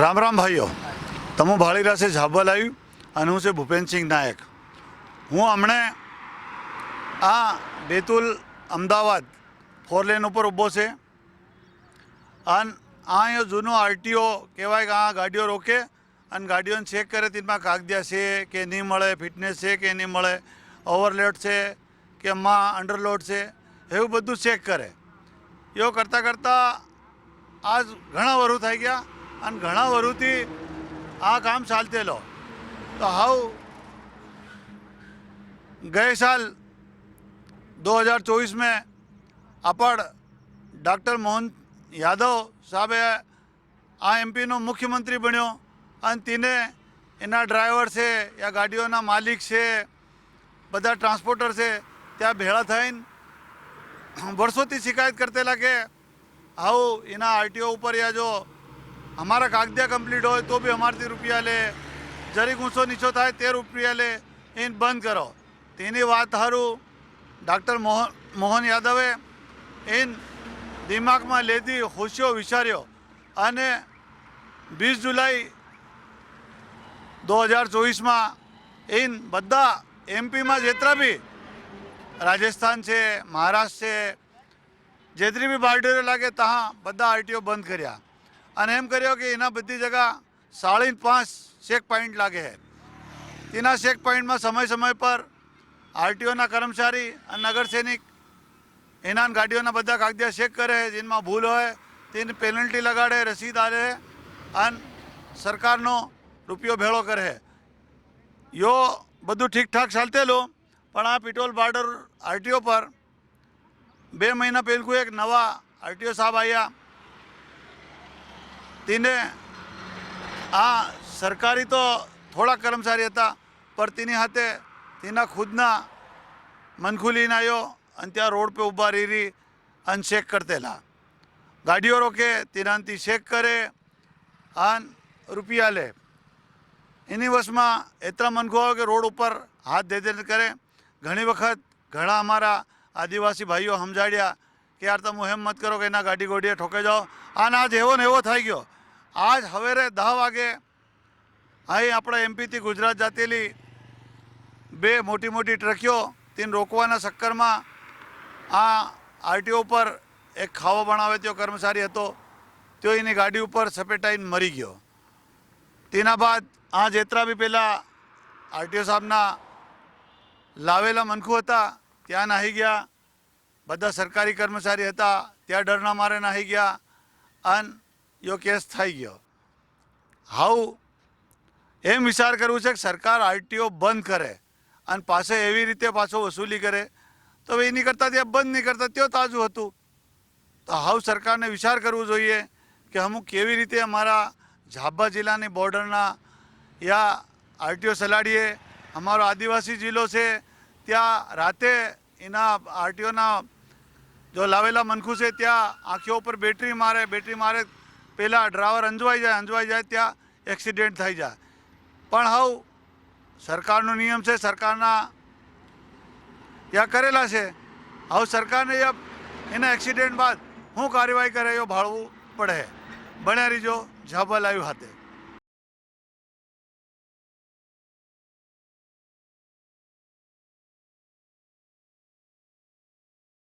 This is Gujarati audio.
રામ રામ ભાઈઓ, તમું ભાળીરા છે ઝાબલ આવ્યું અને હું છે ભૂપેન્દ્રસિંહ નાયક. હું હમણે આ બેતુલ અમદાવાદ 4 લેન ઉપર ઊભો છે અને આ અહીંયા જૂનો આરટીઓ કહેવાય કે આ ગાડીઓ રોકે અને ગાડીઓને ચેક કરે તેમાં કાગદિયા છે કે નહીં મળે, ફિટનેસ છે કે નહીં મળે, ઓવરલોડ છે કે એમાં અંડરલોડ છે, એવું બધું ચેક કરે. એવું કરતાં કરતાં આજ ઘણા વર્ષ થઈ ગયા અને ઘણા વર્ષથી આ કામ ચાલતેલો. તો હાવ गए साल 2024 में अपन डॉक्टर मोहन यादव साहब आ एमपी नो मुख्यमंत्री बन्यो અને તેને એના ડ્રાઈવર છે યા ગાડીઓના માલિક છે, બધા ટ્રાન્સપોર્ટર છે, ત્યાં ભેળા થઈને વર્ષોથી શિકાયત કરતેલા કે આવો એના આરટીઓ ઉપર યા જો અમારા કાગદિયા કમ્પ્લીટ હોય તો બી અમારથી રૂપિયા લે, જરીક ઊંચો નીચો થાય તે રૂપિયા લે, એને બંધ કરો. તેની વાત સારું ડૉક્ટર મોહન યાદવે એને દિમાગમાં લેતી ખુશીઓ વિચાર્યો અને 20 જુલાઈ 2024 એને બધા એમપીમાં જેટલા બી રાજસ્થાન છે, મહારાષ્ટ્ર છે, જેટલી બી બાર્ડરો લાગે ત્યાં બધા આરટીઓ બંધ કર્યા અને એમ કર્યો કે એના બધી જગા 5.5 ચેક પોઈન્ટ લાગે છે. તેના ચેક પોઈન્ટમાં સમય પર આરટીઓના કર્મચારી અને નગર સૈનિક એના ગાડીઓના બધા કાગદિયા ચેક કરે, જેમાં ભૂલ હોય તેને પેનલ્ટી લગાડે, રસીદ આલે અને સરકારનો રૂપિયો ભેળો કરે. યો બધું ઠીકઠાક ચાલતેલું, પણ આ પેટ્રોલ બોર્ડર આરટીઓ પર 2 મહિના પહેલું એક નવા આરટીઓ સાહેબ આવ્યા. તેને આ સરકારી તો થોડા કર્મચારી હતા, પણ તેની સાથે તેના ખુદના મનખું લઈને આવ્યો અને ત્યાં રોડ પર ઊભા રહી અને ચેક કરતેલા. ગાડીઓ રોકે તેનાથી ચેક કરે અને રૂપિયા લે. એની વશમાં એટલા મનખું આવે કે રોડ ઉપર હાથ દે કરે. ઘણી વખત ઘણા અમારા આદિવાસી ભાઈઓ સમજાડ્યા કે યાર તમે એમ મત કરો કે એના ગાડી ગોડીએ ઠોકે જાઓ. અને આજ એવો ને એવો થઈ ગયો. આજ સવારે 10 વાગે અહીં આપણા એમપીથી ગુજરાત જાતેલી 2 મોટી ટ્રકીઓ તેને રોકવાના ચક્કરમાં આ આરટીઓ ઉપર એક ખાવો બનાવે તેવો કર્મચારી હતો, તેઓ એની ગાડી ઉપર સપેટાઈને મરી ગયો. તેના બાદ આ જેટલા બી પહેલાં આરટીઓ સાહેબના લાવેલા મનખું હતા ત્યાં નાહી ગયા, બધા સરકારી કર્મચારી હતા ત્યાં ડરના મારે નાહી ગયા અને યો કેસ થઈ ગયો. હાઉ એમ વિચાર કરવું છે કે સરકાર આરટીઓ બંધ કરે અને પાસે એવી રીતે પાછો વસૂલી કરે, તો હવે એની કરતાં ત્યાં બંધ નહીં કરતા તેઓ તાજું હતું. તો હાઉ સરકારને વિચાર કરવો જોઈએ કે અમુક કેવી રીતે અમારા ઝાબા જિલ્લાની બોર્ડરના યા આરટીઓ સલાડીએ. અમારો આદિવાસી જિલ્લો છે ત્યાં રાતે એના આરટીઓના જો લાવેલા મનખું છે ત્યાં આંખો ઉપર બેટરી મારે પહેલાં ડ્રાઈવર અંજવાઈ જાય ત્યાં એક્સિડન્ટ થઈ જાય. પણ હાઉ સરકારનો નિયમ છે, સરકારના યા કરેલા છે. હવે સરકારને એના એક્સિડન્ટ બાદ શું કાર્યવાહી કરે એ ભાળવું પડે. બન્યા રહીજો ઝાબા લાઈવ હાથે.